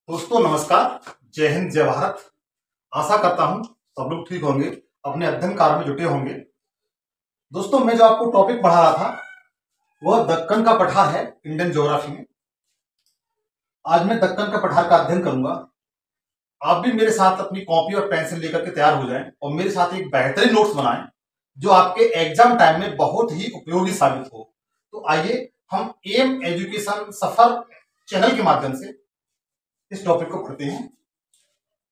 दोस्तों नमस्कार। जय हिंद, जय भारत। आशा करता हूं सब लोग ठीक होंगे, अपने अध्ययन कार्य में जुटे होंगे। दोस्तों मैं जो आपको टॉपिक पढ़ा रहा था वह दक्कन का पठार है इंडियन ज्योग्राफी में। आज मैं दक्कन का पठार का अध्ययन करूंगा। आप भी मेरे साथ अपनी कॉपी और पेंसिल लेकर के तैयार हो जाएं और मेरे साथ एक बेहतरीन नोट्स बनाएं जो आपके एग्जाम टाइम में बहुत ही उपयोगी साबित हो। तो आइए हम एम एजुकेशन सफर चैनल के माध्यम से इस टॉपिक को पढ़ते हैं।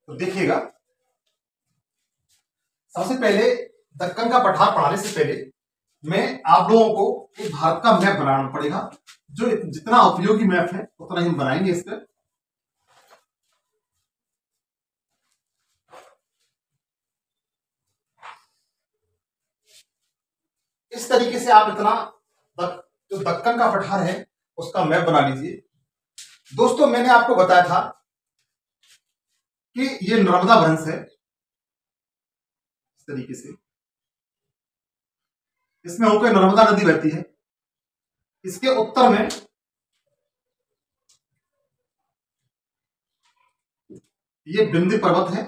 तो देखिएगा, सबसे पहले दक्कन का पठार पढ़ाने से पहले मैं आप लोगों को एक भारत का मैप बनाना पड़ेगा। जो जितना उपयोगी मैप है उतना ही हम बनाएंगे इस पर। इस तरीके से आप इतना जो दक्कन का पठार है उसका मैप बना लीजिए। दोस्तों मैंने आपको बताया था कि ये नर्मदा भ्रंश है। इस तरीके से इसमें होकर नर्मदा नदी बहती है। इसके उत्तर में ये विंध्य पर्वत है।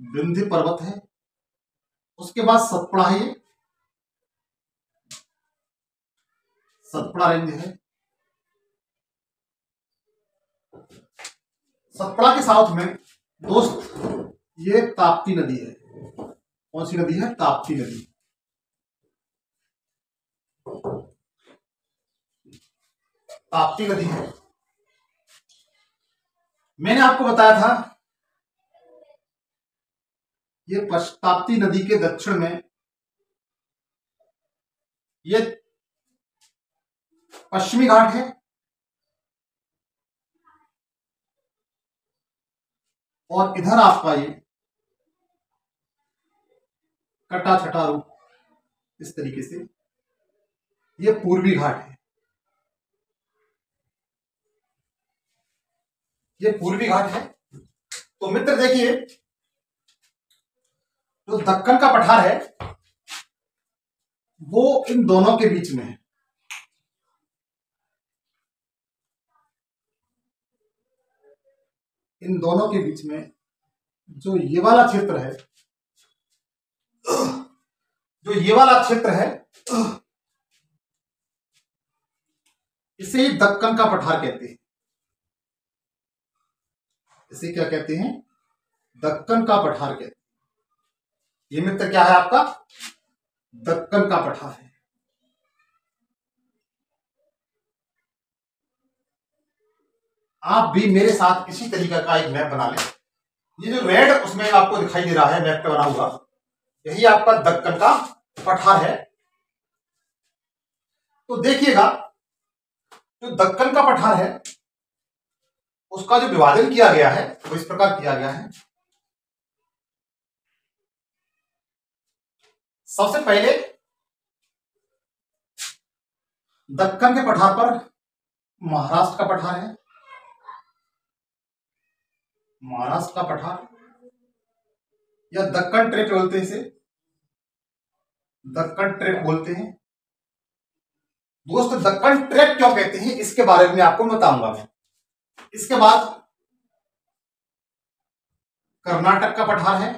विंध्य पर्वत है। उसके बाद सतपुड़ा है। ये सतपुड़ा रेंज है। सतपुड़ा के साउथ में दोस्त ये ताप्ती नदी है। कौन सी नदी है? ताप्ती नदी। ताप्ती नदी है। मैंने आपको बताया था ये ताप्ती नदी के दक्षिण में ये पश्चिमी घाट है और इधर आपका ये कटा छटा रूप इस तरीके से ये पूर्वी घाट है। ये पूर्वी घाट है। तो मित्र देखिए, जो दक्कन का पठार है वो इन दोनों के बीच में है। इन दोनों के बीच में जो ये वाला क्षेत्र है, जो ये वाला क्षेत्र है इसे दक्कन का पठार कहते हैं। इसे क्या कहते हैं? दक्कन का पठार कहते हैं। ये मित्र क्या है? आपका दक्कन का पठार है। आप भी मेरे साथ इसी तरीके का एक मैप बना लें। ये जो रेड उसमें आपको दिखाई दे रहा है मैप पे बना हुआ, यही आपका दक्कन का पठार है। तो देखिएगा, जो दक्कन का पठार है उसका जो विभाजन किया गया है वो इस प्रकार किया गया है। सबसे पहले दक्कन के पठार पर महाराष्ट्र का पठार है। महाराष्ट्र का पठार या दक्कन ट्रेट बोलते हैं इसे। दक्कन ट्रेट बोलते हैं। दोस्त दक्कन ट्रेट क्यों कहते हैं इसके बारे में आपको बताऊंगा मैं। इसके बाद कर्नाटक का पठार है।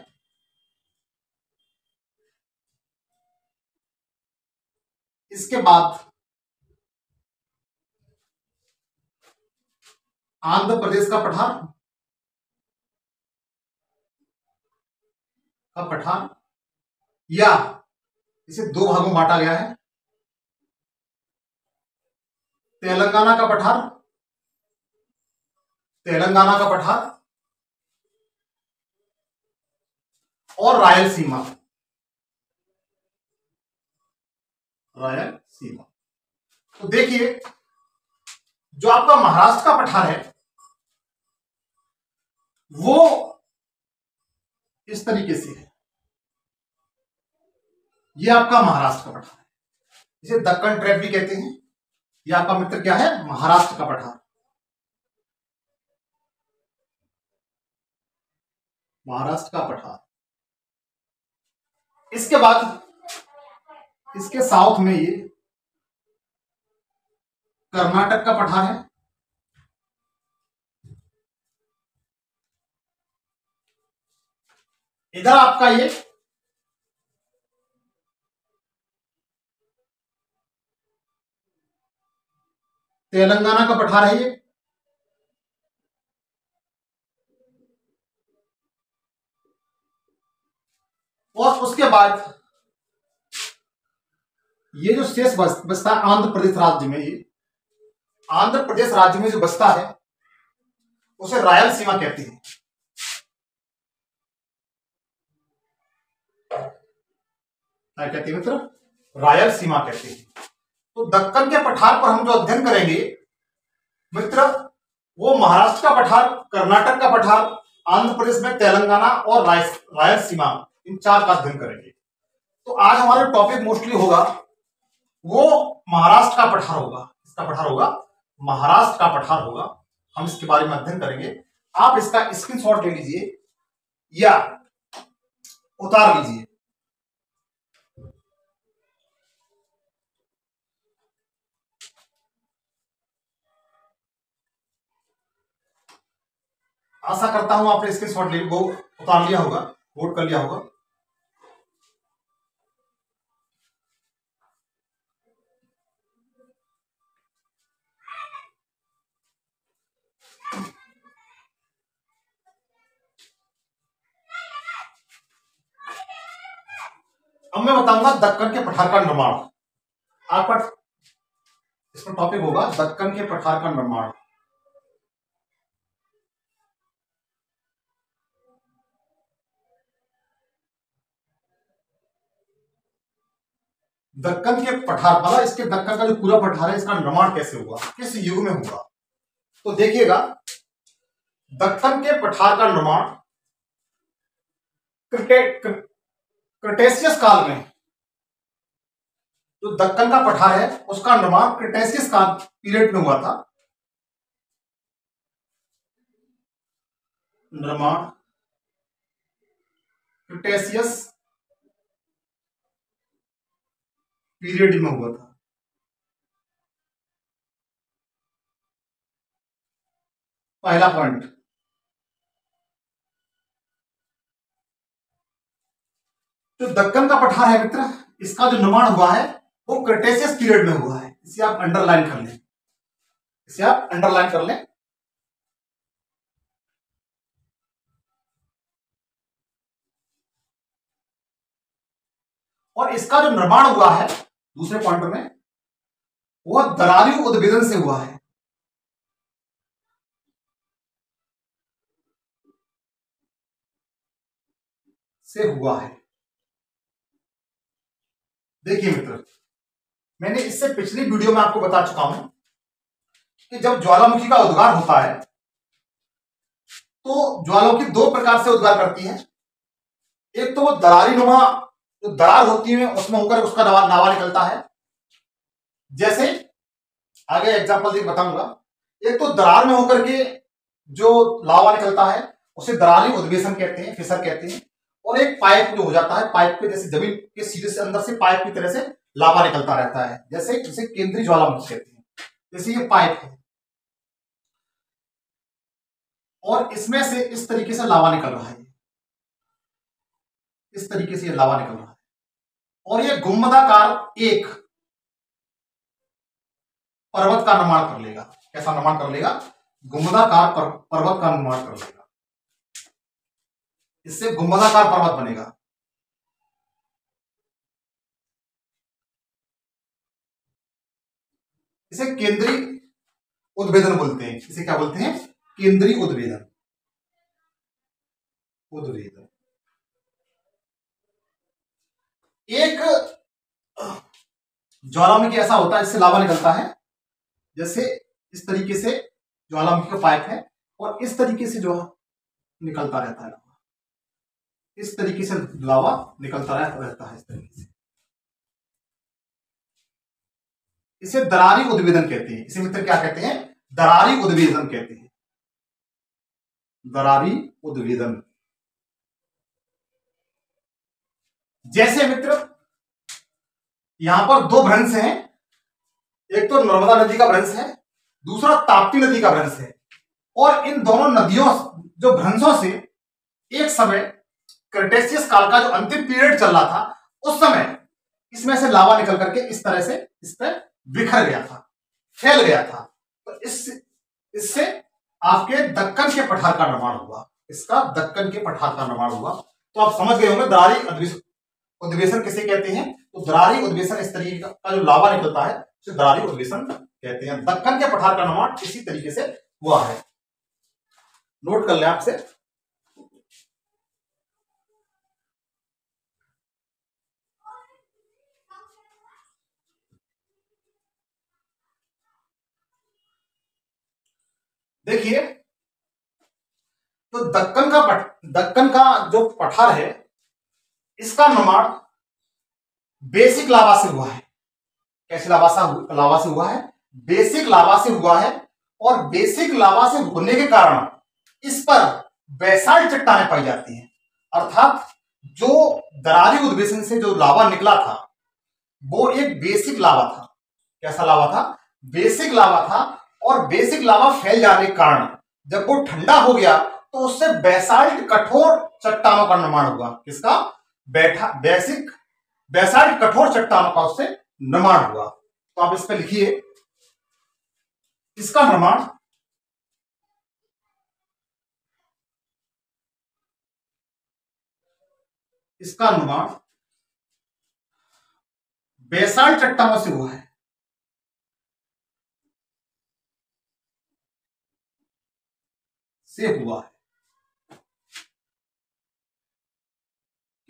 इसके बाद आंध्र प्रदेश का पठार या इसे दो भागों में बांटा गया है। तेलंगाना का पठार, तेलंगाना का पठार और रायलसीमा, रायलसीमा। तो देखिए, जो आपका महाराष्ट्र का पठार है वो इस तरीके से है। ये आपका महाराष्ट्र का पठार है। इसे दक्कन ट्रेट भी कहते हैं। ये आपका मित्र क्या है? महाराष्ट्र का पठार। महाराष्ट्र का पठार। इसके बाद इसके साउथ में ये कर्नाटक का पठार है। इधर आपका ये तेलंगाना का पठार है ये। और उसके बाद ये जो शेष बचता है आंध्र प्रदेश राज्य में, ये आंध्र प्रदेश राज्य में जो बचता है उसे रायलसीमा कहते हैं। क्या कहते हैं मित्र? रायलसीमा कहते हैं। तो दक्कन के पठार पर हम जो अध्ययन करेंगे मित्र, वो महाराष्ट्र का पठार, कर्नाटक का पठार, आंध्र प्रदेश में तेलंगाना और रायलसीमा, इन चार का अध्ययन करेंगे। तो आज हमारा टॉपिक मोस्टली होगा वो महाराष्ट्र का पठार होगा। इसका पठार होगा महाराष्ट्र का पठार होगा। हम इसके बारे में अध्ययन करेंगे। आप इसका स्क्रीनशॉट ले लीजिए या उतार लीजिए। आशा करता हूं आपने स्क्रीनशॉट ले वो उतार लिया होगा, नोट कर लिया होगा। अब मैं बताऊंगा दक्कन के पठार का निर्माण। आपका इसमें टॉपिक होगा दक्कन के पठार का निर्माण। दक्कन के पठार, मतलब इसके दक्कन का जो पूरा पठार है, इसका निर्माण कैसे हुआ, किस युग में हुआ? तो देखिएगा, दक्कन के पठार का निर्माण क्रिटेशियस काल में, जो दक्कन का पठार है उसका निर्माण क्रिटेशियस काल पीरियड में हुआ था। निर्माण क्रिटेशियस पीरियड में हुआ था। पहला पॉइंट। जो दक्कन का पठार है मित्र, इसका जो निर्माण हुआ है वो क्रिटेशियस पीरियड में हुआ है। इसे आप अंडरलाइन कर लें, इसे आप अंडरलाइन कर लें। और इसका जो निर्माण हुआ है दूसरे पॉइंट में, वह दरारी उद्भेदन से हुआ है। से हुआ है। देखिए मित्र, मैंने इससे पिछली वीडियो में आपको बता चुका हूं कि जब ज्वालामुखी का उद्गार होता है तो ज्वालामुखी दो प्रकार से उद्गार करती है। एक तो वो दरारी नुमा, जो दरार होती है उसमें होकर उसका लावा निकलता है, जैसे आगे एग्जांपल देख बताऊंगा। एक तो दरार में होकर के जो लावा निकलता है उसे दरारी उद्वेशन कहते हैं, फिसर कहते हैं। और एक पाइप जो हो जाता है, पाइप के जैसे जमीन के सीधे से अंदर से पाइप की तरह से लावा निकलता रहता है, जैसे जिसे केंद्रीय ज्वालामुखी कहते हैं। जैसे ये पाइप है और इसमें से इस तरीके से लावा निकल रहा है, इस तरीके से ये लावा निकल रहा है। और ये गुंबदाकार एक पर्वत का निर्माण कर लेगा। कैसा निर्माण कर लेगा? गुंबदाकार पर्वत का निर्माण कर लेगा। इससे गुंबदाकार पर्वत बनेगा। इसे केंद्रीय उद्भेदन बोलते हैं। इसे क्या बोलते हैं? केंद्रीय उद्भेदन। उद्भेदन। एक ज्वालामुखी ऐसा होता है जिससे लावा निकलता है, जैसे इस तरीके से ज्वालामुखी का पाइप है और इस तरीके से जो निकलता रहता है लावा, इस तरीके से लावा निकलता रहता है इस तरीके से। इसे दरारी उद्भेदन कहते हैं। इसे मित्र क्या कहते हैं? दरारी उद्भेदन कहते हैं। दरारी उद्भेदन। जैसे मित्र यहां पर दो भ्रंश हैं, एक तो नर्मदा नदी का भ्रंश है, दूसरा ताप्ती नदी का भ्रंश है। और इन दोनों नदियों जो भ्रंशों से एक समय क्रेटेशियस काल का जो अंतिम पीरियड चल रहा था, उस समय इसमें से लावा निकल करके इस तरह से इस पर बिखर गया था, फैल गया था। तो इससे आपके दक्कन के पठार का निर्माण हुआ, इसका दक्कन के पठार का निर्माण हुआ। तो आप समझ गए होंगे दरारी उद्वेशन किसे कहते हैं। तो दरारी उद्वेशन इस तरीके का जो लावा निकलता है उसे दरारी उद्वेशन कहते हैं। दक्कन के पठार का निर्माण इसी तरीके से हुआ है, नोट कर लें आपसे। देखिए, तो दक्कन का जो पठार है इसका निर्माण बेसिक लावा से हुआ है। कैसे लावा से हुआ है? बेसिक लावा से हुआ है। और बेसिक लावा से होने के कारण इस पर बेसाल्ट चट्टानें पाई जाती हैं। अर्थात जो दरारी उद्वेशन से जो लावा निकला था वो एक बेसिक लावा था। कैसा लावा था? बेसिक लावा था। और बेसिक लावा फैल जाने के कारण जब वो ठंडा हो गया तो उससे बेसाल्ट कठोर चट्टानों का निर्माण हुआ। किसका? बेसाल्ट कठोर चट्टानों का उससे निर्माण हुआ। तो आप इस पे लिखिए, इसका निर्माण बेसाल्ट चट्टानों से हुआ है।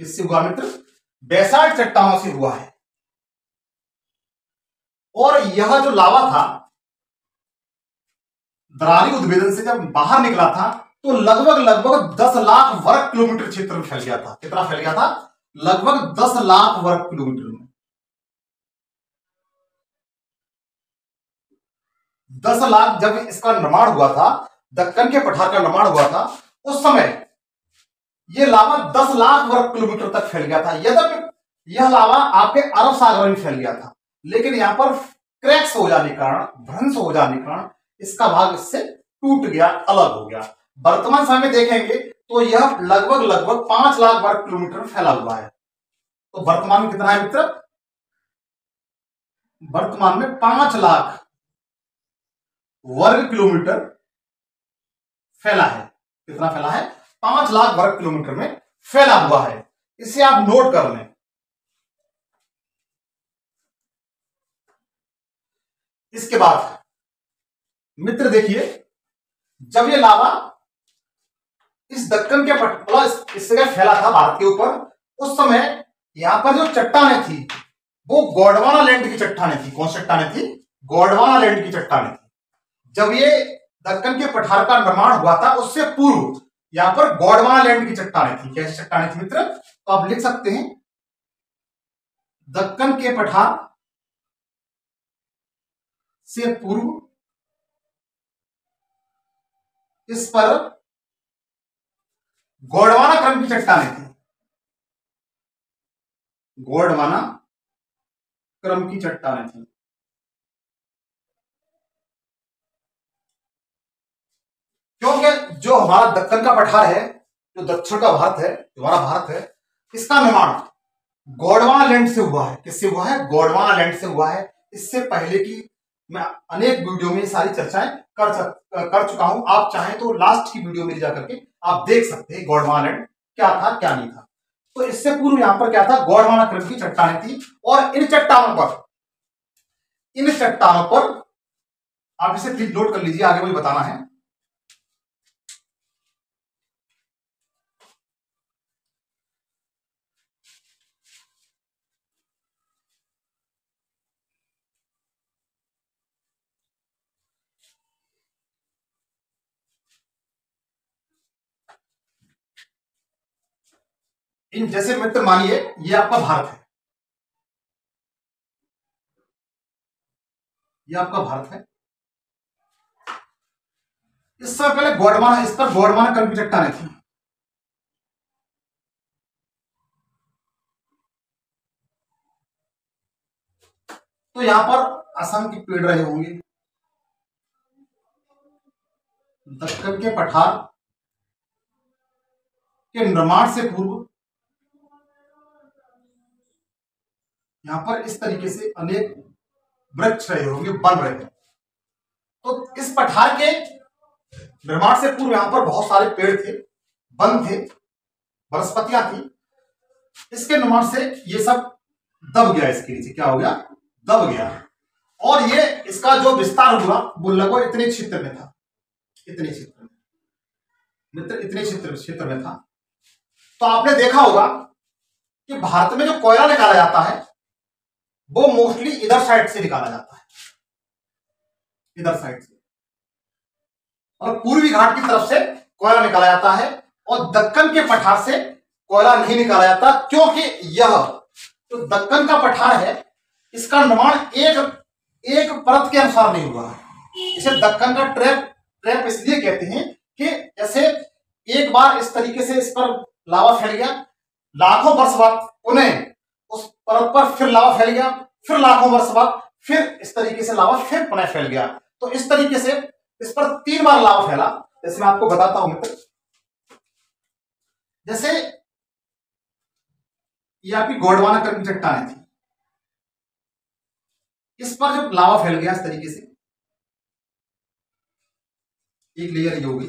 किससे हुआ मित्र? बेसाल्ट चट्टानों से हुआ है। और यह जो लावा था दरारी उद्वेलन से जब बाहर निकला था तो लगभग 10 लाख वर्ग किलोमीटर क्षेत्र में फैल गया था। कितना फैल गया था? लगभग 10 लाख वर्ग किलोमीटर में। 10 लाख जब इसका निर्माण हुआ था, दक्कन के पठार का निर्माण हुआ था, उस समय यह लावा 10 लाख वर्ग किलोमीटर तक फैल गया था। यद्यपि यह लावा आपके अरब सागर में फैल गया था, लेकिन यहां पर क्रैक्स हो जाने के कारण, भ्रंश हो जाने के कारण इसका भाग इससे टूट गया, अलग हो गया। वर्तमान समय में देखेंगे तो यह लगभग 5 लाख वर्ग किलोमीटर में फैला हुआ है। तो वर्तमान में कितना है मित्र? वर्तमान में 5 लाख वर्ग किलोमीटर फैला है। कितना फैला है? 5 लाख वर्ग किलोमीटर में फैला हुआ है। इसे आप नोट कर लें। इसके बाद मित्र देखिए, जब ये लावा इस दक्कन के मतलब इस जगह फैला था भारत के ऊपर, उस समय यहां पर जो चट्टानें थी वो गोंडवाना लैंड की चट्टानें थी। कौन सी चट्टानें थी? गोंडवाना लैंड की चट्टानें थी। जब ये दक्कन के पठार का निर्माण हुआ था उससे पूर्व यहां पर गोंडवाना लैंड की चट्टानें थी। कैसी चट्टानें थी मित्र? तो आप लिख सकते हैं, दक्कन के पठार से पूर्व इस पर गोंडवाना क्रम की चट्टानें थी। गोंडवाना क्रम की चट्टानें थी। क्योंकि जो हमारा दक्कन का पठार है, जो दक्षिण का भारत है, जो हमारा भारत है, इसका निर्माण गोंडवाना लैंड से हुआ है। किससे हुआ है? गोंडवाना लैंड से हुआ है। इससे पहले की मैं अनेक वीडियो में सारी चर्चाएं कर चुका हूं। आप चाहें तो लास्ट की वीडियो में जाकर के आप देख सकते हैं गोंडवाना लैंड क्या था क्या नहीं था। तो इससे पूर्व यहां पर क्या था? गोंडवाना क्रम की चट्टानें थी। और इन चट्टानों पर आप इसे प्लीज नोट कर लीजिए, आगे मुझे बताना है। इन जैसे मित्र मानिए ये आपका भारत है, ये आपका भारत है। इससे पहले इस पर गोंडवाना क्रम की चट्टानें थी। तो यहां पर असंख्य पेड़ रहे होंगे। दक्कन के पठार के निर्माण से पूर्व यहां पर इस तरीके से अनेक वृक्ष रहे होंगे, वन रहे होंगे। तो इस पठार के निर्माण से पूर्व यहां पर बहुत सारे पेड़ थे, वन थे, वनस्पतियां थी। इसके निर्माण से ये सब दब गया, इसके नीचे क्या हो गया, दब गया। और ये इसका जो विस्तार हुआ वो लगभग इतने क्षेत्र में था, इतने क्षेत्र में मित्र, इतने क्षेत्र में था। तो आपने देखा होगा कि भारत में जो कोयला निकाला जाता है वो मोस्टली इधर साइड से निकाला जाता है, इधर साइड से, और पूर्वी घाट की तरफ से कोयला निकाला जाता है। और दक्कन के पठार से कोयला नहीं निकाला जाता, क्योंकि यह जो दक्कन का पठार है इसका निर्माण एक परत के अनुसार नहीं हुआ है। इसे दक्कन का ट्रैप इसलिए कहते हैं कि जैसे एक बार इस तरीके से इस पर लावा फैल गया, लाखों वर्ष बाद पुनः उस परत पर फिर लावा फैल गया, फिर लाखों वर्ष बाद फिर इस तरीके से लावा फिर पुनः फैल गया। तो इस तरीके से इस पर 3 बार लावा फैला। जैसे मैं आपको बताता हूं मित्र, जैसे ये आपकी गोंडवाना करके चट्टानें थी, इस पर जब लावा फैल गया इस तरीके से, एक लेयर ये होगी,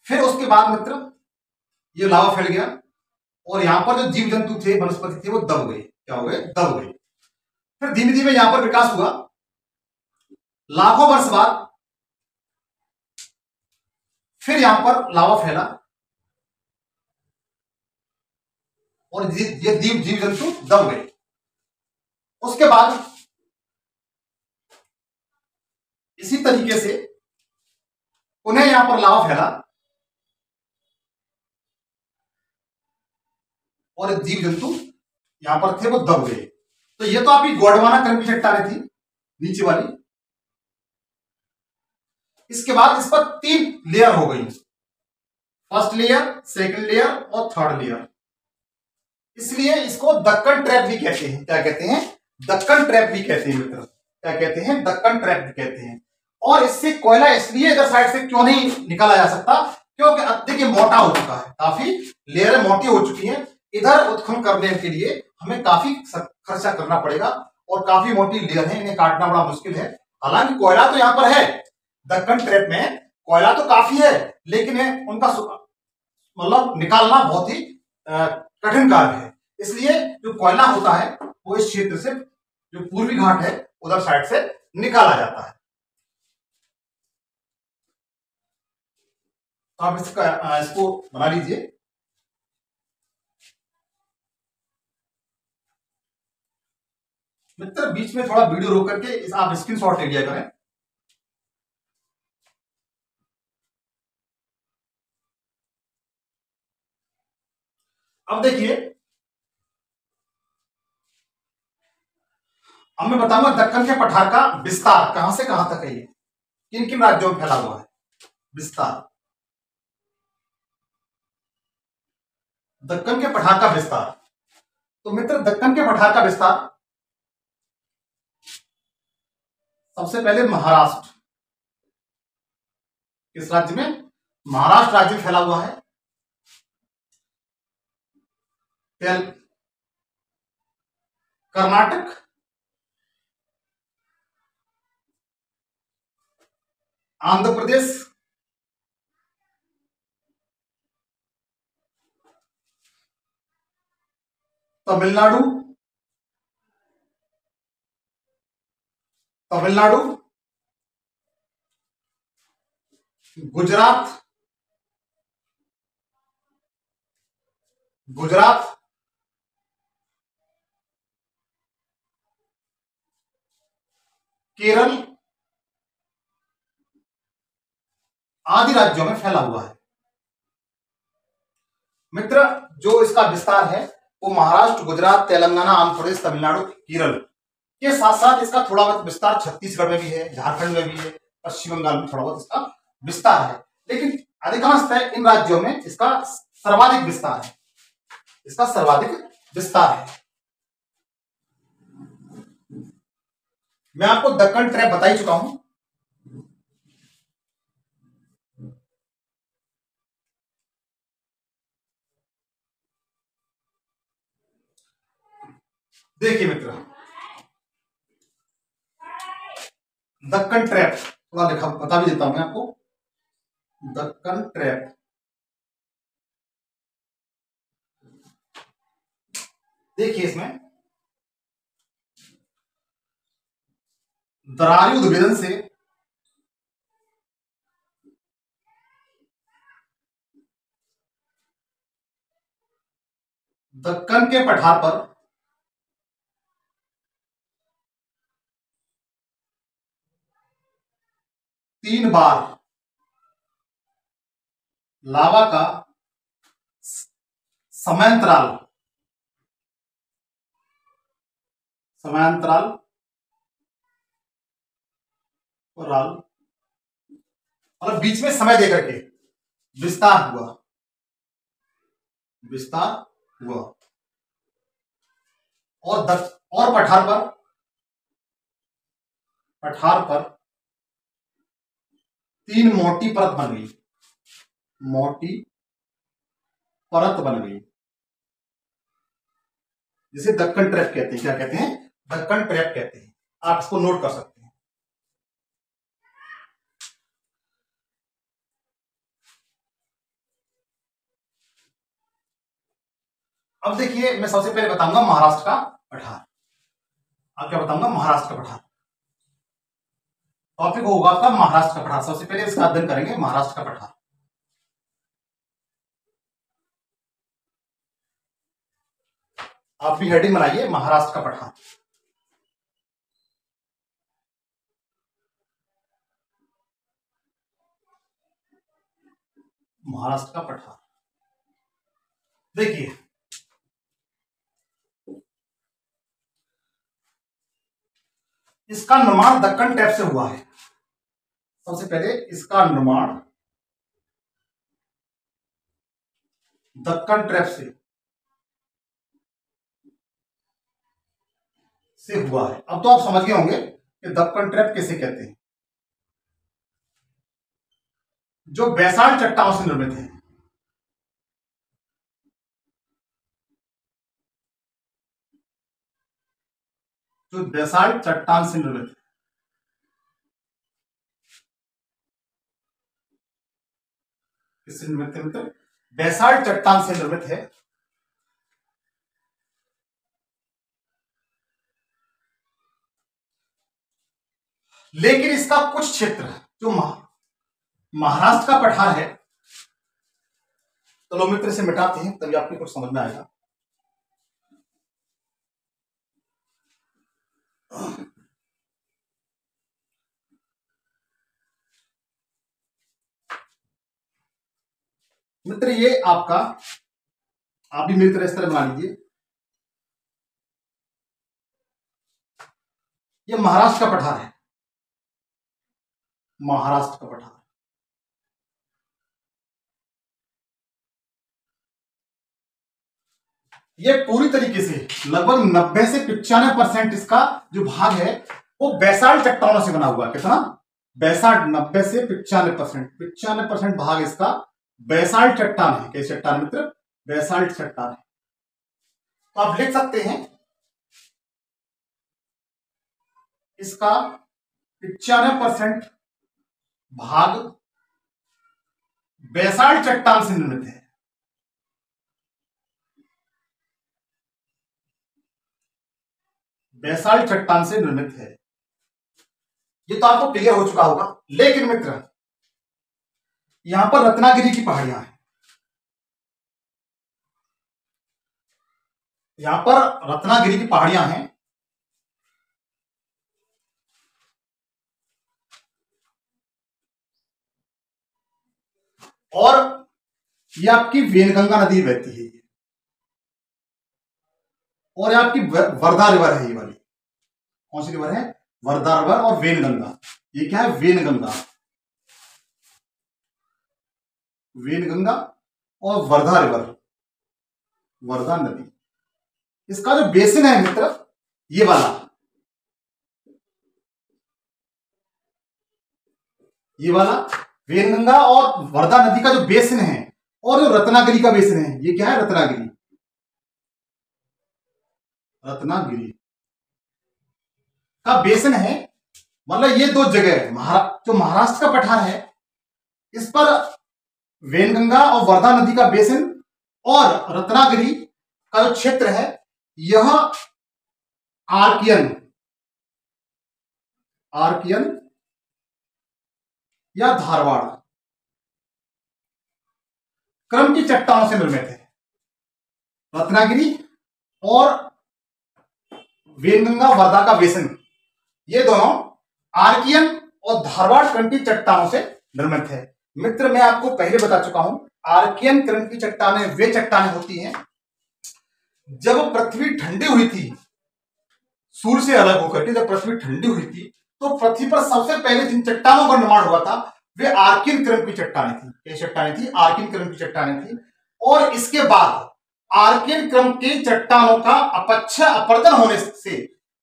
फिर उसके बाद मित्र ये लावा फैल गया और यहां पर जो जीव जंतु थे, वनस्पति थे, वो दब गए। क्या हो गए, दब गए। फिर धीमे धीमे यहां पर विकास हुआ। लाखों वर्ष बाद फिर यहां पर लावा फैला और ये जीव जंतु दब गए। उसके बाद इसी तरीके से उन्हें यहां पर लावा फैला और जीव जंतु यहां पर थे, वो दब गए। तो ये तो आपकी गोंडवाना करम की चट्टानें थी नीचे वाली। इसके बाद इस पर 3 लेयर हो गई, फर्स्ट लेयर, सेकंड लेयर और थर्ड लेयर। इसलिए इसको दक्कन ट्रैप भी कहते हैं। क्या कहते हैं, दक्कन ट्रैप भी कहते हैं मित्र। क्या कहते हैं, दक्कन ट्रैप भी कहते हैं। और इससे कोयला इसलिए इधर साइड से क्यों नहीं निकाला जा सकता, क्योंकि अत्यधिक मोटा हो चुका है, काफी लेयरें मोटी हो चुकी हैं। इधर उत्खनन करने के लिए हमें काफी खर्चा करना पड़ेगा और काफी मोटी लेयर है, इन्हें काटना बड़ा मुश्किल है। हालांकि कोयला तो यहां पर है, दक्कन ट्रैप में कोयला तो काफी है, लेकिन उनका मतलब निकालना बहुत ही कठिन कार्य है। इसलिए जो कोयला होता है वो इस क्षेत्र से, जो पूर्वी घाट है उधर साइड से निकाला जाता है। तो आप इसको बना लीजिए। मित्र बीच में थोड़ा वीडियो रोक करके आप स्क्रीनशॉट ले लिया करें। अब देखिए, अब मैं बताऊंगा दक्कन के पठार का विस्तार कहां से कहां तक है, ये किन किन राज्यों में फैला हुआ है विस्तार। दक्कन के पठार का विस्तार, तो मित्र दक्कन के पठार का विस्तार सबसे पहले महाराष्ट्र, किस राज्य में, महाराष्ट्र राज्य में फैला हुआ है। कर्नाटक, आंध्र प्रदेश, तमिलनाडु, गुजरात, केरल आदि राज्यों में फैला हुआ है। मित्र जो इसका विस्तार है वो महाराष्ट्र, गुजरात, तेलंगाना, आंध्र प्रदेश, तमिलनाडु, केरल के साथ साथ इसका थोड़ा बहुत विस्तार छत्तीसगढ़ में भी है, झारखंड में भी है, पश्चिम बंगाल में थोड़ा बहुत इसका विस्तार है। लेकिन अधिकांशतः इन राज्यों में इसका सर्वाधिक विस्तार है, इसका सर्वाधिक विस्तार है। मैं आपको दक्कन ट्रैप बता ही चुका हूं। देखिए मित्र, दक्कन ट्रैप थोड़ा लिखा बता भी देता हूं मैं आपको। दक्कन ट्रैप देखिए, इसमें दरारी उद्भेदन से दक्कन के पठार पर तीन बार लावा का समांतराल और बीच में समय देकर के विस्तार हुआ और पठार पर तीन मोटी परत बन गई, जिसे दक्कन ट्रैप कहते हैं। क्या कहते हैं? दक्कन ट्रैप कहते हैं। आप इसको नोट कर सकते हैं। अब देखिए, मैं सबसे पहले बताऊंगा महाराष्ट्र का पठार। अब क्या बताऊंगा? महाराष्ट्र का पठार। टॉपिक होगा आपका महाराष्ट्र का पठार। सबसे पहले इसका अध्ययन करेंगे, महाराष्ट्र का पठार। आप भी हेडिंग बनाइए, महाराष्ट्र का पठार। महाराष्ट्र का पठार देखिए, इसका निर्माण दक्कन ट्रैप से हुआ है। सबसे पहले इसका निर्माण दक्कन ट्रैप से हुआ है। अब तो आप समझ गए होंगे कि दक्कन ट्रैप किसे कहते हैं। जो बैसाल्ट चट्टानों से निर्मित है। जो बैसाल्ट चट्टान से निर्मित है। किससे निर्मित है? मतलब बैसाल्ट चट्टान से निर्मित है। लेकिन इसका कुछ क्षेत्र जो महाराष्ट्र का पठार है, चलो मित्र से मिटाते हैं, तभी आपको कुछ समझ में आएगा। मित्र ये आपका, आप भी मेरी तरह इस तरह बना लीजिए। ये महाराष्ट्र का पठार है, महाराष्ट्र का पठार। ये पूरी तरीके से लगभग 90 से 95% इसका जो भाग है वो बैसाल्ट चट्टानों से बना हुआ है। कितना? बैसाल्ट 90 से 95% भाग इसका बैसाल्ट चट्टान है। कैसे चट्टान मित्र? बैसाल्ट चट्टान है। तो आप लिख सकते हैं इसका 95% भाग बैसाल्ट चट्टान से निर्मित है। बैसाल्ट चट्टान से निर्मित है। ये तो आपको क्लियर हो चुका होगा। लेकिन मित्र यहां पर रत्नागिरी की पहाड़ियां हैं। यहां पर रत्नागिरी की पहाड़ियां हैं और ये आपकी वेनगंगा नदी बहती है और ये आपकी वर्धा रिवर है। ये वाली कौन सी रिवर है? वर्धा रिवर और वेनगंगा। ये क्या है? वेनगंगा और वर्धा रिवर। वर्धा नदी, इसका जो बेसिन है मित्र, ये वाला, ये वाला वेनगंगा और वर्धा नदी का जो बेसिन है, और जो रत्नागिरी का बेसिन है, ये क्या है, रत्नागिरी, रत्नागिरी का बेसिन है। मतलब ये दो जगह जो महाराष्ट्र का पठार है, इस पर वेनगंगा और वर्धा नदी का बेसिन और रत्नागिरी का जो क्षेत्र है, यह आर्कियन या धारवाड़ क्रम की चट्टानों से निर्मित है। रत्नागिरी और वेनगंगा वर्धा का बेसिन, ये दोनों आर्कियन और धारवाड़ क्रम की चट्टानों से निर्मित है। मित्र, मैं आपको पहले बता चुका हूं, आर्कियन क्रम की चट्टानें वे चट्टानें होती हैं जब पृथ्वी ठंडी हुई थी, सूर्य से अलग होकर के जब पृथ्वी ठंडी हुई थी, तो पृथ्वी पर सबसे पहले जिन चट्टानों का निर्माण हुआ था वे आर्कियन क्रम की चट्टानें थी। क्या चट्टानें थी? आर्कियन क्रम की चट्टानें थी। और इसके बाद आर्कियन क्रम की चट्टानों का अपक्षय अपरदन होने से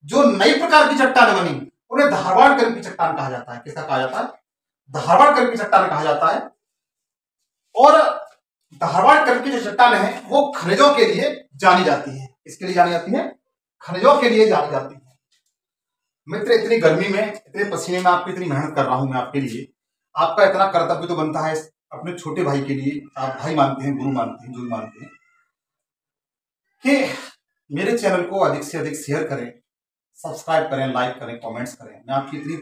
जो नई प्रकार की चट्टानें बनी, उन्हें धारवाड़ क्रम की चट्टान कहा जाता है। किसका कहा जाता है? धारवाड़ क्रम की चट्टान कहा जाता है। और धारवाड़ क्रम की जो चट्टानें हैं वो खनिजों के लिए जानी जाती है। किसके लिए जानी जाती है? खनिजों के लिए जानी जाती है। मित्र, इतनी गर्मी में, इतने पसीने में आपकी इतनी मेहनत कर रहा हूं मैं आपके लिए, आपका इतना कर्तव्य तो बनता है अपने छोटे भाई के लिए, आप भाई मानते हैं, गुरु मानते हैं, जो भी मानते हैं, कि मेरे चैनल को अधिक से अधिक शेयर करें, सब्सक्राइब करें, लाइक करें, कमेंट्स करें। मैं आपकी इतनी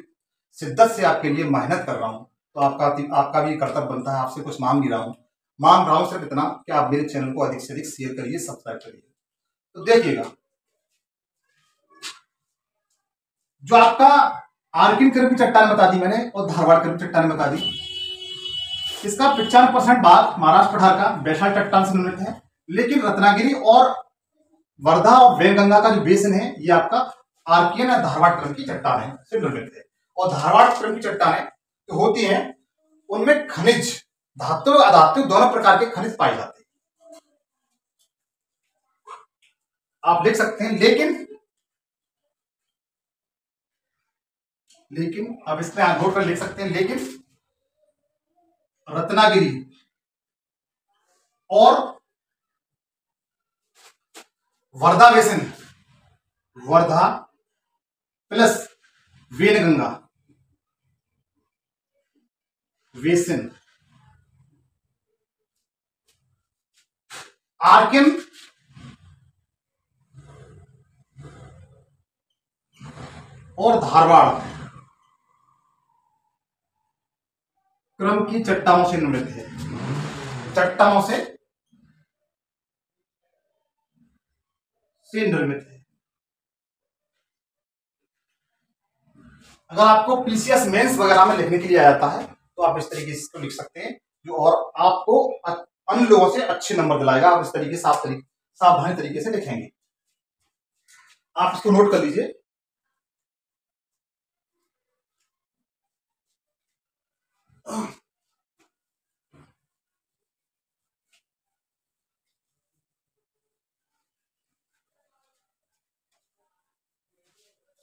शिद्दत से आपके लिए मेहनत कर रहा हूं, तो आपका भी कर्तव्य बनता है। आपसे कुछ मांग नहीं रहा हूं, मांग रहा हूं सिर्फ इतना कि आप मेरे चैनल को अधिक से अधिक शेयर करिए, सब्सक्राइब करिए। तो देखिएगा, जो आपका आर्कियन क्रम की चट्टान बता दी मैंने और धारवाड़ क्रम की चट्टान बता दी, इसका 95% भाग महाराष्ट्र पठार का बैसाल्ट चट्टान से निर्मित है। लेकिन रत्नागिरी और वर्धा और वेनगंगा का जो बेसिन है, ये आपका आर्कियन या धारवाड़ क्रम की चट्टान से निर्मित है। और धारवाड़ क्रम की चट्टानें जो होती हैं, उनमें खनिज, धातु और अधातु दोनों प्रकार के खनिज पाए जाते हैं। आप लिख सकते हैं, लेकिन आप इसमें नोट कर लिख सकते हैं, लेकिन रत्नागिरी और Wardha basin, Wardha plus Wainganga basin Archean और धारवाड़ क्रम की चट्टानों से निर्मित है। चट्टानों से निर्मित है। अगर आपको पीसीएस मेंस वगैरह में लिखने के लिए आ जाता है, तो आप इस तरीके से इसको लिख सकते हैं, जो और आपको अन्य लोगों से अच्छे नंबर दिलाएगा। आप इस तरीके सावधानी तरीके से लिखेंगे। आप इसको नोट कर लीजिए।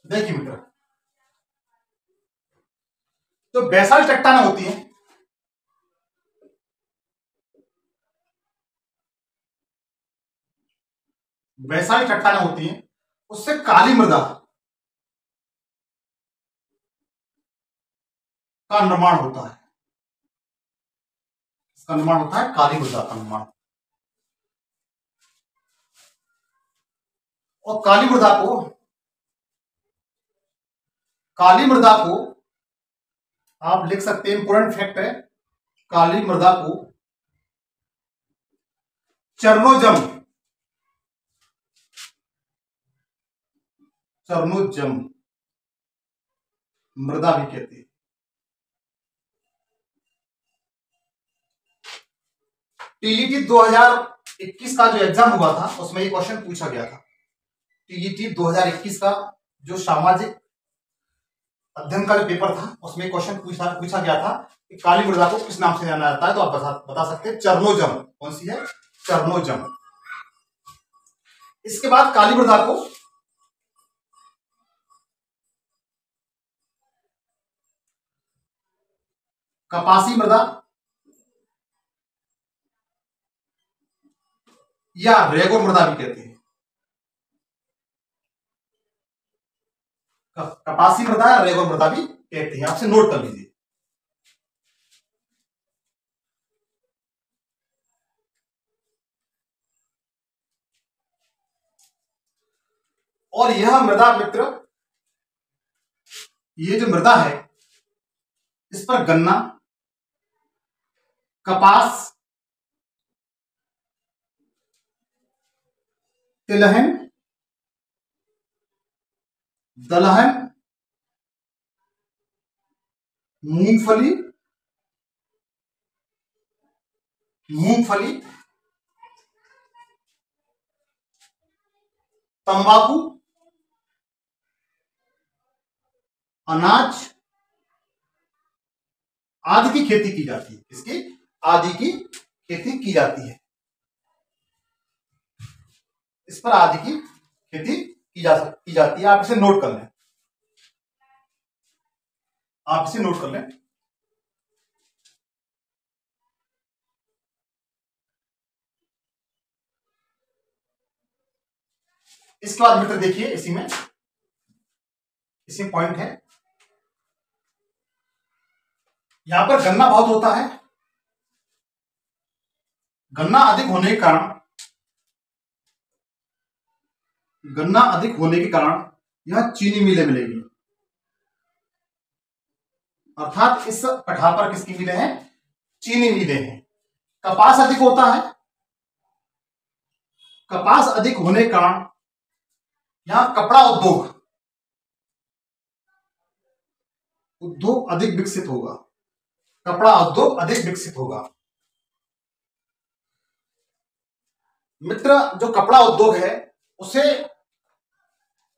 देखिए मित्र, तो बैसाल्ट चट्टानें होती हैं, बैसाल्ट चट्टानें होती हैं, उससे काली मृदा का निर्माण होता है। इसका निर्माण होता है काली मृदा का निर्माण। और काली मृदा को आप लिख सकते हैं, इंपोर्टेंट फैक्ट है, काली मृदा को चर्नोजम मृदा भी कहते हैं। टीईटी 2021 का जो एग्जाम हुआ था, उसमें ये क्वेश्चन पूछा गया था। टीईटी 2021 का जो सामाजिक अध्ययन का जो पेपर था, उसमें क्वेश्चन पूछा गया था कि काली मृदा को किस नाम से जाना जाता है। तो आप बता सकते हैं चर्नोजम। कौन सी है? चर्नोजम। इसके बाद काली मृदा को कपासी मृदा या रेगुर मृदा भी कहते हैं। कपासी मृदा या रेगुर मृदा भी कहते हैं, आपसे नोट कर लीजिए। और यह मृदा मित्र, ये जो मृदा है इस पर गन्ना, कपास, तिलहन, दलहन, मूंगफली, तंबाकू, अनाज आदि की खेती की जाती है। इसकी आदि की खेती की जाती है। इस पर आदि की खेती की जाती है। आप इसे नोट कर लें, आप इसे नोट कर लें। इसके बाद मित्र देखिए, इसी पॉइंट है, यहां पर गन्ना बहुत होता है। गन्ना अधिक होने के कारण यहां चीनी मिलें मिलेगी, अर्थात इस पठार पर किसकी मिलें हैं? चीनी मिलें हैं। कपास अधिक होता है। कपास अधिक होने के कारण यहां कपड़ा उद्योग अधिक विकसित होगा। कपड़ा उद्योग अधिक विकसित होगा। मित्र, जो कपड़ा उद्योग है उसे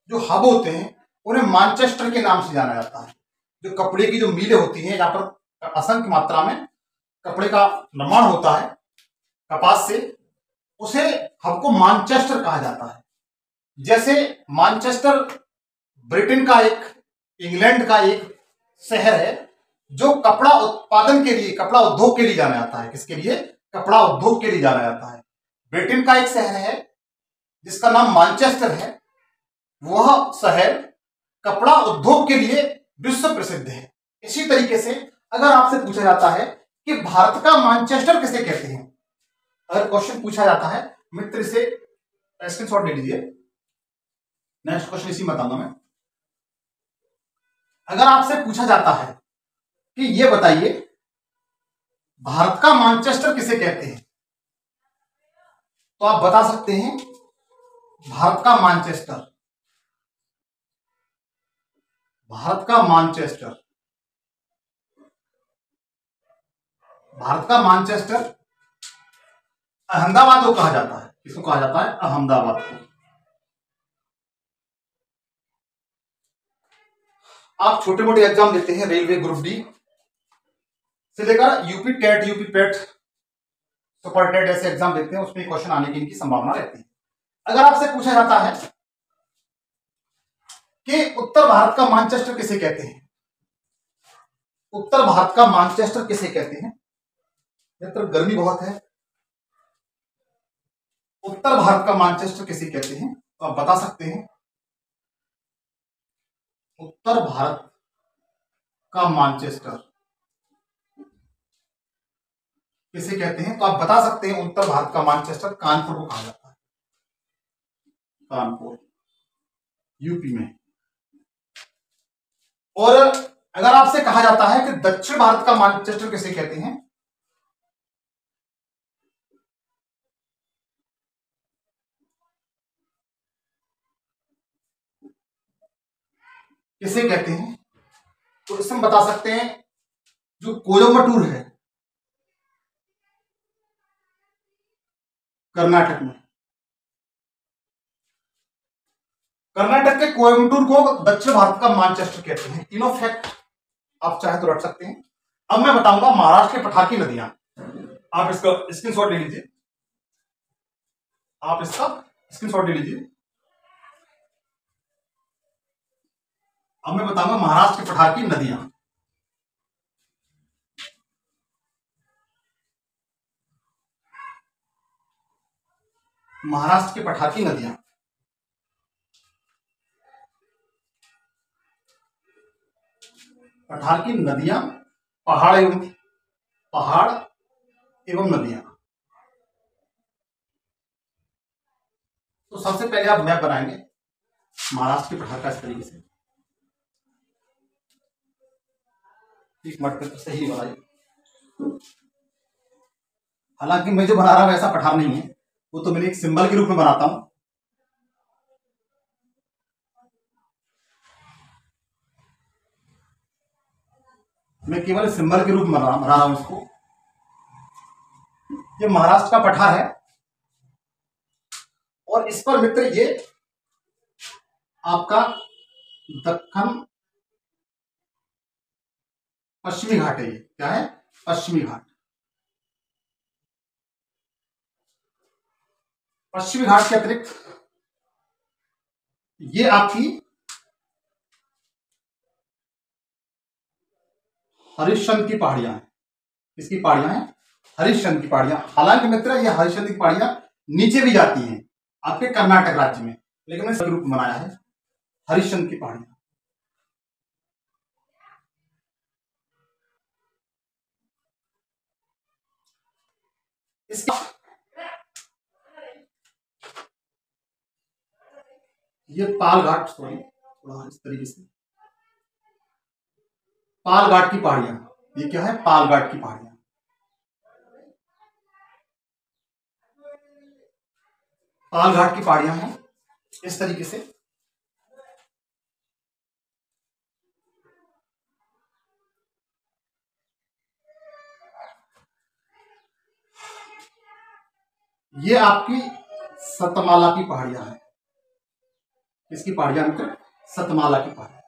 जो हब होते हैं उन्हें मैनचेस्टर के नाम से जाना जाता है। जो कपड़े की जो मिलें होती हैं, यहाँ पर असंख्य मात्रा में कपड़े का निर्माण होता है कपास से, उसे हब को मैनचेस्टर कहा जाता है। जैसे मैनचेस्टर ब्रिटेन का इंग्लैंड का एक शहर है जो कपड़ा उत्पादन के लिए, कपड़ा उद्योग के लिए जाना जाता है। किसके लिए? कपड़ा उद्योग के लिए जाना जाता है। ब्रिटेन का एक शहर है जिसका नाम मैनचेस्टर है। वह शहर कपड़ा उद्योग के लिए विश्व प्रसिद्ध है। इसी तरीके से अगर आपसे पूछा जाता है कि भारत का मैनचेस्टर किसे कहते हैं, अगर क्वेश्चन पूछा जाता है मित्र, इसे स्क्रीनशॉट ले लीजिए। नेक्स्ट क्वेश्चन इसी में बताऊंगा मैं। अगर आपसे पूछा जाता है कि ये बताइए भारत का मैनचेस्टर किसे कहते हैं, तो आप बता सकते हैं भारत का मैनचेस्टर, भारत का मैनचेस्टर, भारत का मैनचेस्टर अहमदाबाद को कहा जाता है। किसको कहा जाता है? अहमदाबाद को। आप छोटे मोटे एग्जाम देते हैं, रेलवे ग्रुप डी से लेकर यूपी टेट, यूपी पेट, सुपर टेट ऐसे एग्जाम देते हैं, उसमें क्वेश्चन आने की इनकी संभावना रहती है। अगर आपसे पूछा जाता है कि उत्तर भारत का मैनचेस्टर किसे कहते हैं, उत्तर भारत का मैनचेस्टर किसे कहते हैं, मित्र गर्मी बहुत है, उत्तर भारत का मैनचेस्टर किसे कहते हैं, तो आप बता सकते हैं उत्तर भारत का मैनचेस्टर किसे कहते हैं, तो आप बता सकते हैं उत्तर भारत का मैनचेस्टर कानपुर को कहा जाता है। कानपुर यूपी में। और अगर आपसे कहा जाता है कि दक्षिण भारत का मैनचेस्टर किसे कहते हैं, किसे कहते हैं, तो इसमें बता सकते हैं जो कोयम्बटूर है कर्नाटक में, कर्नाटक के कोयम्बटूर को दक्षिण भारत का मैनचेस्टर कहते हैं। तीनों फैक्ट आप चाहे तो रख सकते हैं। अब मैं बताऊंगा महाराष्ट्र के पठार की नदियां, आप इसका स्क्रीनशॉट ले लीजिए, आप इसका स्क्रीनशॉट ले लीजिए। अब मैं बताऊंगा महाराष्ट्र के पठार की नदियां। महाराष्ट्र के पठार की नदियां। पठार की नदियां, पहाड़ एवं नदियां। तो सबसे पहले आप मैप बनाएंगे महाराष्ट्र के पठार का इस तरीके से। इस मट पे तो सही बनाइए। हालांकि मैं जो बना रहा हूं ऐसा पठार नहीं है, वो तो मैंने एक सिंबल के रूप में बनाता हूं। मैं केवल सिंबल के रूप में बना रहा हूं इसको। ये महाराष्ट्र का पठार है और इस पर मित्र ये आपका दक्कन पश्चिमी घाट है। ये क्या है? पश्चिमी घाट। पश्चिमी घाट के अतिरिक्त ये आपकी हरिश्चंद्र की पहाड़ियां हैं। किसकी पहाड़ियां हैं? हरिश्चंद्र की पहाड़ियां। हालांकि मित्र ये हरिश्चंद्र की पहाड़ियां नीचे भी जाती हैं आपके कर्नाटक राज्य में, लेकिन मैंने रूप बनाया है हरिश्चंद्र की पहाड़ियां। इसका ये पाल घाट, सॉरी थोड़ा इस तरीके से, पाल घाट की पहाड़ियां। ये क्या है? पाल घाट की पहाड़ियां। पाल घाट की पहाड़ियां हैं इस तरीके से। ये आपकी सतमाला की पहाड़ियां हैं। किसकी पहाड़ियां मित्र? सतमाला की पहाड़ियां।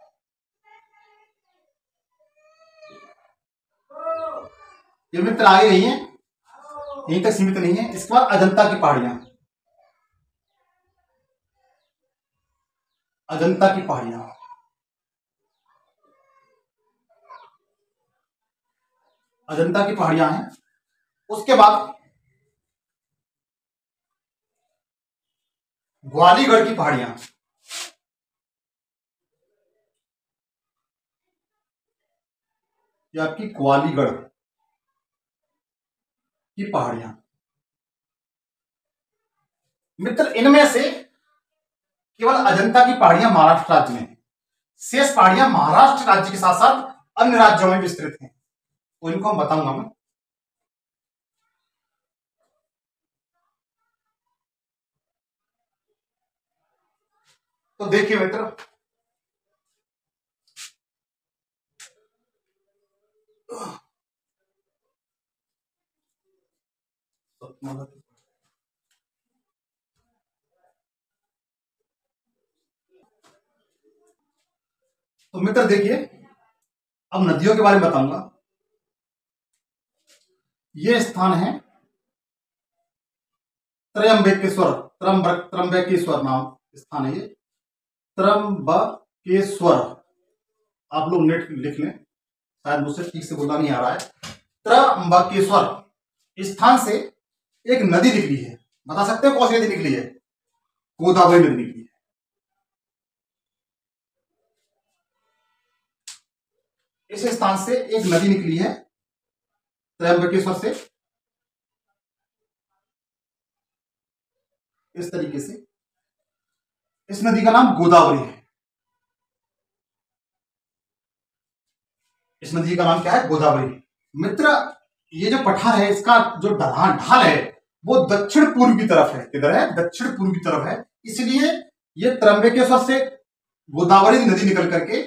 ये मित्र आगे नहीं है, यहीं तक सीमित नहीं है। इसके बाद अजंता की पहाड़ियां। अजंता की पहाड़ियां, अजंता की पहाड़ियां हैं। उसके बाद ग्वालीगढ़ की पहाड़ियां। ये आपकी ग्वालीगढ़ की पहाड़ियां। मित्र इनमें से केवल अजंता की पहाड़ियां महाराष्ट्र राज्य में, शेष पहाड़ियां महाराष्ट्र राज्य के साथ साथ अन्य राज्यों में विस्तृत हैं। तो इनको हम बताऊंगा मैं। तो देखिए मित्र, तो मित्र देखिए, अब नदियों के बारे में बताऊंगा। ये स्थान है त्रयंबकेश्वर, त्रंबकेश्वर नाम स्थान है ये, त्रंबकेश्वर। आप लोग नेट लिख लें, शायद मुझसे ठीक से बोलना नहीं आ रहा है। त्रंबकेश्वर स्थान से एक नदी निकली है। बता सकते हो कौन सी नदी निकली है? गोदावरी नदी निकली है। इस स्थान से एक नदी निकली है त्रयंबकेश्वर से, इस तरीके से। इस नदी का नाम गोदावरी है। इस नदी का नाम क्या है? गोदावरी। मित्र ये जो पठार है, इसका जो ढाल है वो दक्षिण पूर्व की तरफ है। किधर है? दक्षिण पूर्व की तरफ है। इसलिए ये त्रंबकेश्वर से गोदावरी नदी निकल करके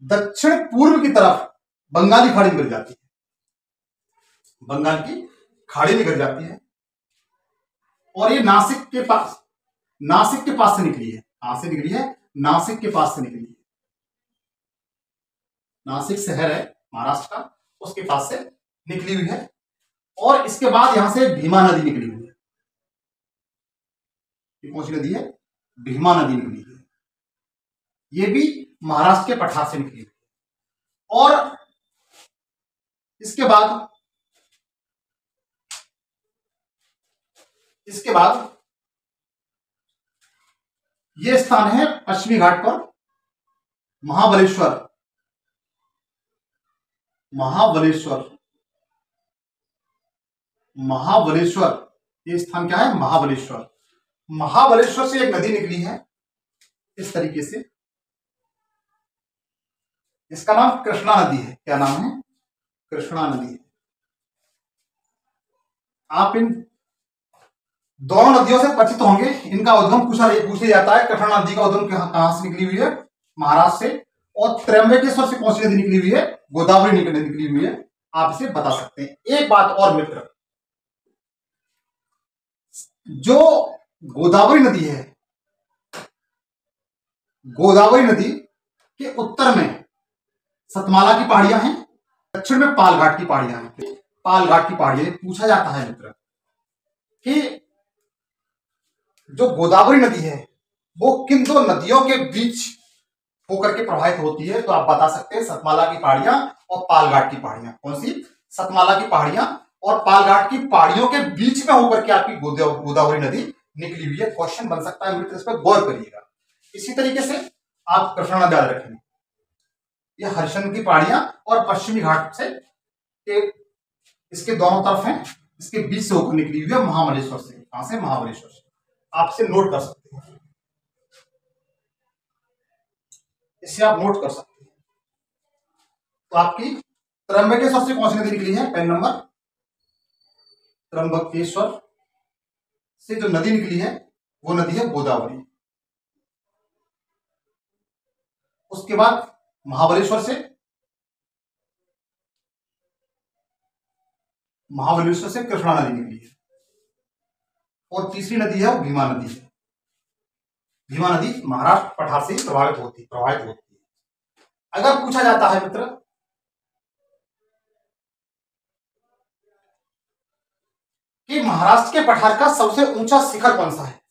दक्षिण पूर्व की तरफ बंगाली खाड़ी निकल जाती है। बंगाल की खाड़ी निकल जाती है और ये नासिक के पास से निकली है। कहां से निकली है? नासिक के पास से निकली है। नासिक शहर है महाराष्ट्र का, उसके पास से निकली हुई है। और इसके बाद यहां से भीमा नदी निकली हुई है। ये कौन सी नदी है? भीमा नदी निकली है। ये भी महाराष्ट्र के पठार से निकली है। और इसके बाद ये स्थान है पश्चिमी घाट पर महाबलेश्वर। ये स्थान क्या है? महाबलेश्वर। महाबलेश्वर से एक नदी निकली है इस तरीके से, इसका नाम कृष्णा नदी है। क्या नाम है? कृष्णा नदी है। आप इन दोनों नदियों से परिचित होंगे। इनका उद्गम पूछा जाता है। कृष्णा नदी का उद्गम कहां से निकली हुई है? महाराष्ट्र से। और त्र्यंबकेश्वर से कौन सी नदी निकली हुई है? गोदावरी निकली हुई है। आप इसे बता सकते हैं। एक बात और मित्र, जो गोदावरी नदी है, गोदावरी नदी के उत्तर में सतमाला की पहाड़ियां हैं, दक्षिण में पालघाट की पहाड़ियां हैं। पालघाट की पहाड़ियां पूछा जाता है मित्र कि जो गोदावरी नदी है वो किन दो नदियों के बीच होकर के प्रवाहित होती है? तो आप बता सकते हैं सतमाला की पहाड़ियां और पालघाट की पहाड़ियां। कौन सी? सतमाला की पहाड़ियां और पालघाट की पहाड़ियों के बीच में होकर के आपकी गोदावरी नदी निकली हुई है। क्वेश्चन बन सकता है मित्र, इस पर गौर करिएगा। इसी तरीके से आप कृष्णा नदी याद रखेंगे। ये हरिश्चंद्र की पहाड़ियां और पश्चिमी घाट से इसके दोनों तरफ हैं, इसके बीच से होकर निकली हुई है महाबलेश्वर से। कहां से? महाबलेश्वर से। आपसे नोट कर सकते हैं, इससे आप नोट कर सकते हैं। तो आपकी त्र्यंबकेश्वर से कौन सी नदी निकली है? पेन नंबर, त्र्यंबकेश्वर से जो नदी निकली है वो नदी है गोदावरी। उसके बाद महाबलेश्वर से कृष्णा नदी निकली है। और तीसरी नदी है वो भीमा नदी है। भीमा नदी महाराष्ट्र पठार से प्रवाहित होती है। अगर पूछा जाता है मित्र कि महाराष्ट्र के पठार का सबसे ऊंचा शिखर कौन सा है?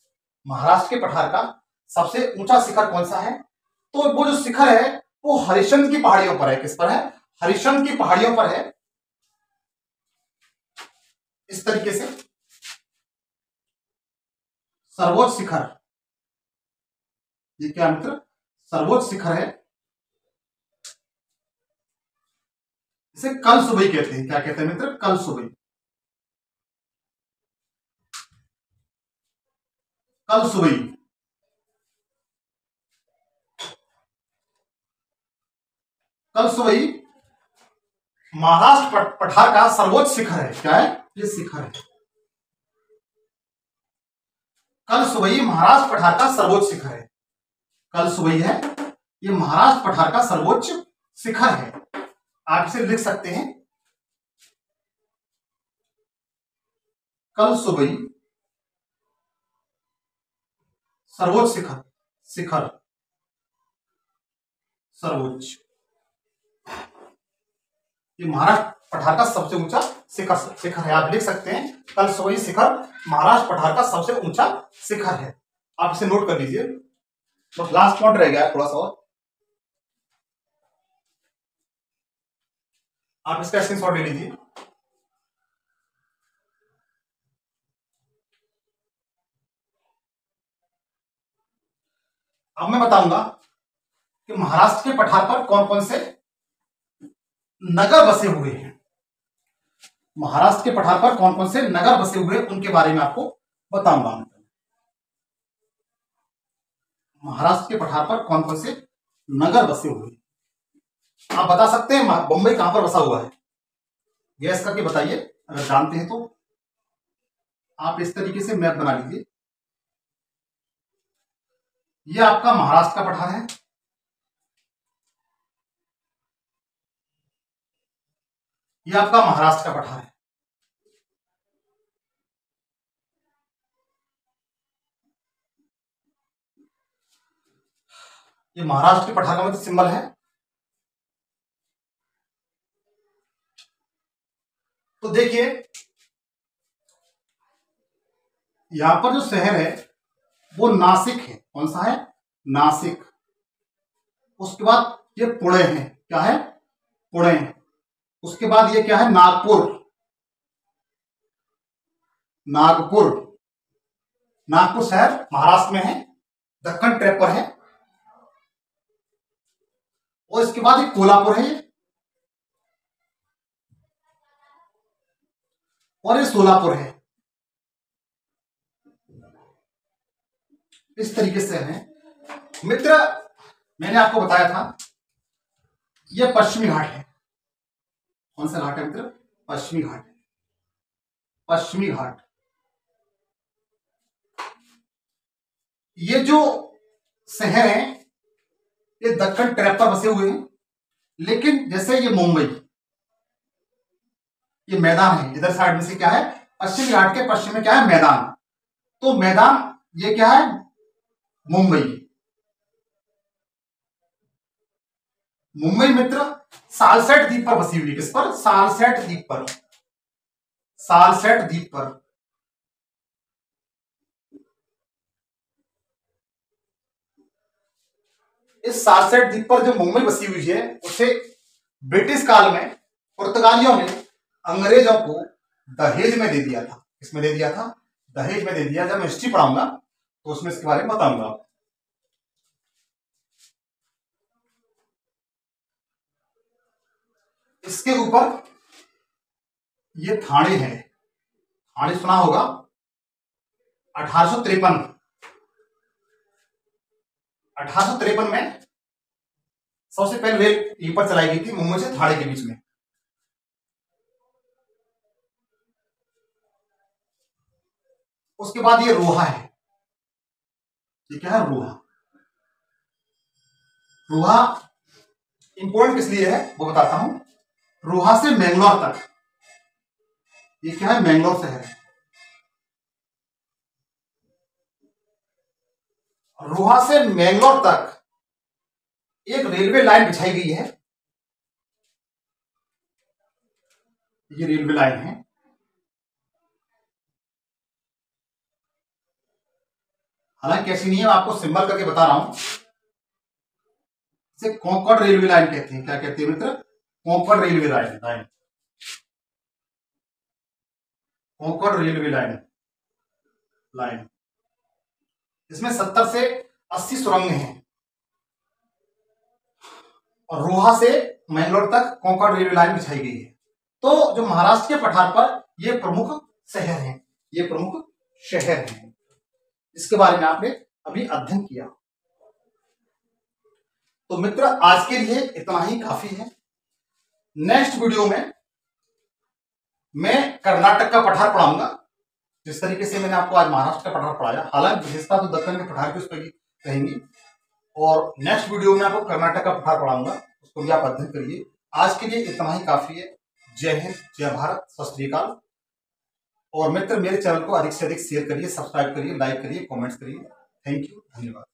महाराष्ट्र के पठार का सबसे ऊंचा शिखर कौन सा है? तो वो जो शिखर है वो हरिश्चंद्र की पहाड़ियों पर है। किस पर है? हरिश्चंद्र की पहाड़ियों पर है। इस तरीके से सर्वोच्च शिखर, ये क्या मित्र? सर्वोच्च शिखर है। इसे कल सुबह कहते हैं। क्या कहते हैं मित्र? कल सुबह। कल सुबह महाराष्ट्र पठार का सर्वोच्च शिखर है। क्या है? ये शिखर है। कल सुबह महाराष्ट्र पठार का सर्वोच्च शिखर है। कल सुबह है, ये महाराष्ट्र पठार का सर्वोच्च शिखर है। आप इसे लिख सकते हैं, कल सुबह सर्वोच्च शिखर सर्वोच्च। ये महाराष्ट्र पठार का सबसे ऊंचा शिखर है। आप लिख सकते हैं कल सुबह शिखर महाराष्ट्र पठार का सबसे ऊंचा शिखर है। आप इसे नोट कर लीजिए। तो लास्ट पॉइंट रह गया थोड़ा सा और, आप इसका स्क्रीनशॉट ले लीजिए। अब मैं बताऊंगा कि महाराष्ट्र के पठार पर कौन कौन से नगर बसे हुए हैं। महाराष्ट्र के पठार पर कौन कौन से नगर बसे हुए हैं उनके बारे में आपको बताऊंगा। महाराष्ट्र के पठार पर कौन कौन से नगर बसे हुए हैं। आप बता सकते हैं बंबई कहां पर बसा हुआ है? गैस करके बताइए अगर जानते हैं तो। आप इस तरीके से मैप बना लीजिए। यह आपका महाराष्ट्र का पठार है। यह आपका महाराष्ट्र का पठार है। ये महाराष्ट्र के पठार का मतलब सिंबल है। तो देखिए यहां पर जो शहर है वो नासिक है। कौन सा है? नासिक। उसके बाद ये पुणे है। क्या है? पुणे। उसके बाद ये क्या है? नागपुर। नागपुर, नागपुर शहर महाराष्ट्र में है, दक्कन ट्रैप पर है। और इसके बाद एक कोल्हापुर है और ये सोलापुर है। इस तरीके से है मित्र। मैंने आपको बताया था ये पश्चिमी घाट है। कौन सा घाट है मित्र? पश्चिमी घाट। पश्चिमी घाट। ये जो शहर है ये दक्कन ट्रैप पर बसे हुए हैं। लेकिन जैसे ये मुंबई, ये मैदान है, इधर साइड में से क्या है? पश्चिमी घाट के पश्चिम में क्या है? मैदान। तो मैदान ये क्या है? मुंबई। मुंबई मित्र सालसेट द्वीप पर बसी हुई है। किस पर? सालसेट द्वीप पर। सालसेट द्वीप पर। इस सालसेट द्वीप पर जो मुंबई बसी हुई है उसे ब्रिटिश काल में पुर्तगालियों ने अंग्रेजों को दहेज में दे दिया था। किसमें दे दिया था? दहेज में दे दिया। जब मैं हिस्ट्री पढ़ाऊंगा तो उसमें इसके बारे में बताऊंगा। इसके ऊपर ये थाने है। थाने सुना होगा। 1853 में सबसे पहले रेल यहीं पर चलाई गई थी, मुंबई से थाने के बीच में। उसके बाद ये रोहा है। ये क्या है? रोहा। रोहा इंपॉर्टेंट किस लिए है वो बताता हूं। रोहा से मैंगलोर तक, ये क्या है? मैंगलोर शहर है। रोहा से मैंगलोर तक एक रेलवे लाइन बिछाई गई है। ये रेलवे लाइन है। हालांकि कैसी नहीं है, मैं आपको सिंबल करके बता रहा हूं। इसे कॉन्कॉर्ड रेलवे लाइन कहते हैं। क्या कहते हैं मित्र? Concord railway line. Concord railway line. इसमें 70 से 80 सुरंग हैं और रोहा से मैंगलोर तक कॉन्कॉर्ड रेलवे लाइन बिछाई गई है। तो जो महाराष्ट्र के पठार पर ये प्रमुख शहर हैं, ये प्रमुख शहर हैं, इसके बारे में आपने अभी अध्ययन किया। तो मित्र आज के लिए इतना ही काफी है। नेक्स्ट वीडियो में मैं कर्नाटक का पठार पढ़ाऊंगा। जिस तरीके से मैंने आपको आज महाराष्ट्र का पठार पढ़ाया, हालांकि विशेषता तो दक्कन के पठार की उस पर रहेंगी। और नेक्स्ट वीडियो में आपको कर्नाटक का पठार पढ़ाऊंगा, उसको भी आप अध्ययन करिए। आज के लिए इतना ही काफी है। जय हिंद, जय भारत, सत श्री अकाल। और मित्र मेरे चैनल को अधिक से अधिक शेयर करिए, सब्सक्राइब करिए, लाइक करिए, कमेंट्स करिए। थैंक यू, धन्यवाद।